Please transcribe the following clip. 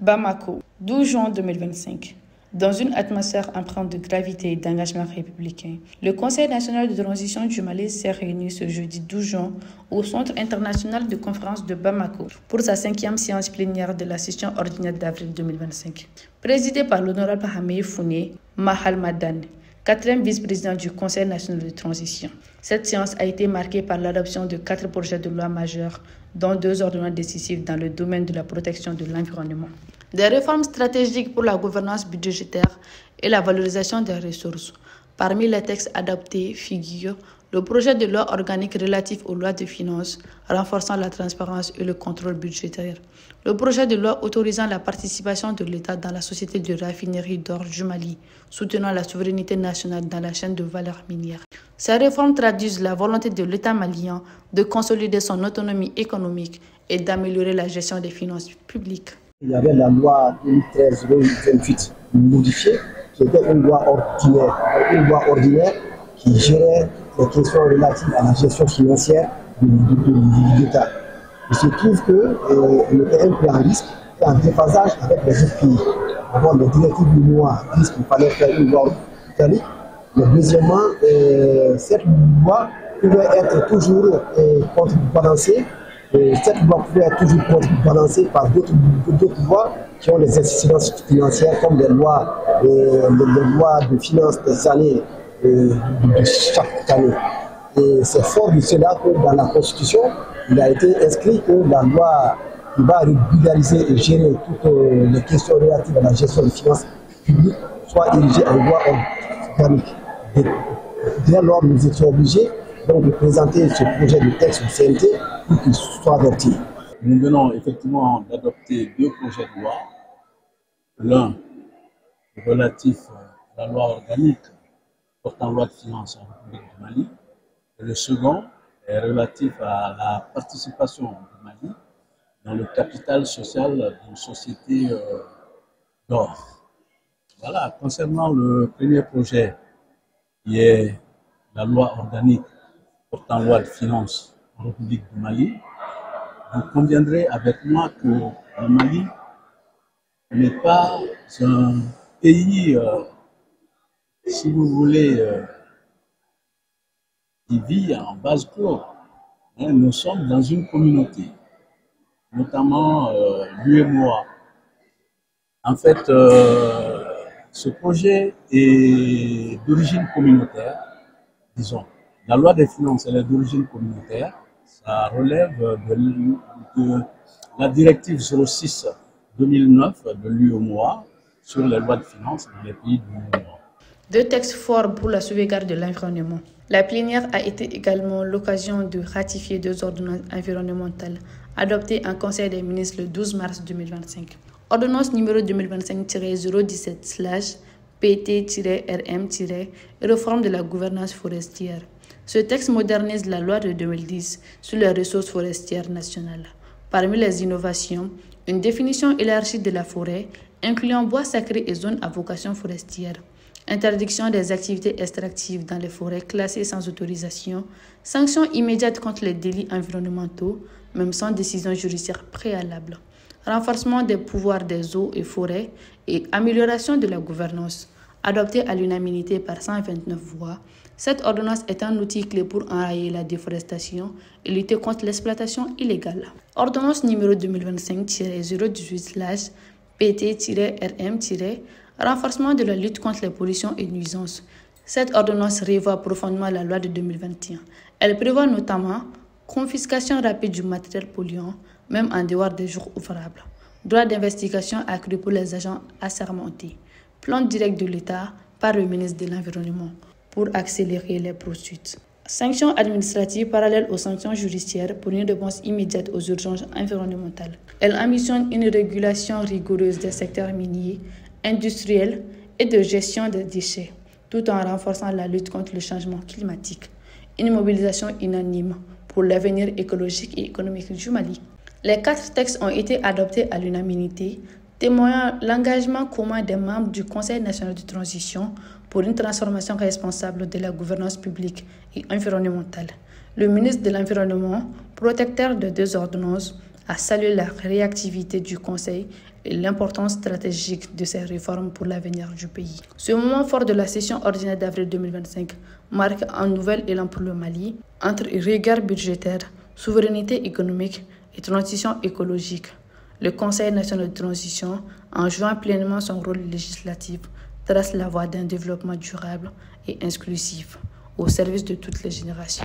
Bamako, 12 juin 2025. Dans une atmosphère empreinte de gravité et d'engagement républicain, le Conseil national de transition du Mali s'est réuni ce jeudi 12 juin au Centre international de conférence de Bamako pour sa 5e séance plénière de la session ordinaire d'avril 2025. Présidée par l'honorable Hamé Founé Mahal Madan, 4e vice-président du Conseil national de transition. Cette séance a été marquée par l'adoption de 4 projets de loi majeurs, dont 2 ordonnances décisives dans le domaine de la protection de l'environnement. Des réformes stratégiques pour la gouvernance budgétaire et la valorisation des ressources. Parmi les textes adoptés figurent le projet de loi organique relatif aux lois de finances, renforçant la transparence et le contrôle budgétaire. Le projet de loi autorisant la participation de l'État dans la société de raffinerie d'or du Mali, soutenant la souveraineté nationale dans la chaîne de valeur minière. Ces réformes traduisent la volonté de l'État malien de consolider son autonomie économique et d'améliorer la gestion des finances publiques. Il y avait la loi 2013-28 modifiée, qui était une loi ordinaire qui gérait les questions relatives à la gestion financière de l'État. Il se trouve qu'elle était un peu en risque et en déphasage avec les autres pays. D'abord, les directives du loi disent qu'il fallait faire une loi britannique, mais deuxièmement, cette loi pouvait être toujours contrebalancée. Cette loi pouvait être toujours contrebalancée par d'autres lois qui ont des incidences financières comme les lois de finances des années de chaque année. Et c'est fort de cela que dans la Constitution, il a été inscrit que la loi qui va régulariser et gérer toutes les questions relatives à la gestion des finances publiques soit érigée en loi organique. Dès lors, nous étions obligés donc de présenter ce projet de texte au CNT pour qu'il soit adopté. Nous venons effectivement d'adopter 2 projets de loi. L'un relatif à la loi organique portant loi de finances en République du Mali. Et le second est relatif à la participation du Mali dans le capital social d'une société d'or. Voilà, concernant le premier projet qui est la loi organique portant loi de finances en République du Mali, vous conviendrez avec moi que le Mali n'est pas un pays, si vous voulez, qui vit en vase clos. Nous sommes dans une communauté, notamment l'UEMOA. En fait, ce projet est d'origine communautaire, disons. La loi des finances, elle est d'origine communautaire. Ça relève de la directive 06/2009 de l'UEMOA sur les lois de finances dans les pays de l'UEMOA. 2 textes forts pour la sauvegarde de l'environnement. La plénière a été également l'occasion de ratifier 2 ordonnances environnementales adoptées en Conseil des ministres le 12 mars 2025. Ordonnance numéro 2025-017/PT-RM- réforme de la gouvernance forestière. Ce texte modernise la loi de 2010 sur les ressources forestières nationales. Parmi les innovations, une définition élargie de la forêt, incluant bois sacrés et zones à vocation forestière. Interdiction des activités extractives dans les forêts classées sans autorisation, sanctions immédiates contre les délits environnementaux, même sans décision judiciaire préalable, renforcement des pouvoirs des eaux et forêts et amélioration de la gouvernance. Adoptée à l'unanimité par 129 voix, cette ordonnance est un outil clé pour enrayer la déforestation et lutter contre l'exploitation illégale. Ordonnance numéro 2025-018/PT-RM- renforcement de la lutte contre les pollutions et nuisances. Cette ordonnance revoit profondément la loi de 2021. Elle prévoit notamment confiscation rapide du matériel polluant, même en dehors des jours ouvrables. Droit d'investigation accru pour les agents assermentés. Plan direct de l'État par le ministre de l'Environnement pour accélérer les poursuites. Sanctions administratives parallèles aux sanctions judiciaires pour une réponse immédiate aux urgences environnementales. Elle ambitionne une régulation rigoureuse des secteurs miniers, industriels et de gestion des déchets, tout en renforçant la lutte contre le changement climatique. Une mobilisation unanime pour l'avenir écologique et économique du Mali. Les 4 textes ont été adoptés à l'unanimité, témoignant l'engagement commun des membres du Conseil national de transition pour une transformation responsable de la gouvernance publique et environnementale. Le ministre de l'Environnement, protecteur de 2 ordonnances, a salué la réactivité du Conseil et l'importance stratégique de ces réformes pour l'avenir du pays. Ce moment fort de la session ordinaire d'avril 2025 marque un nouvel élan pour le Mali entre rigueur budgétaire, souveraineté économique et transition écologique. Le Conseil national de transition, en jouant pleinement son rôle législatif, trace la voie d'un développement durable et inclusif au service de toutes les générations.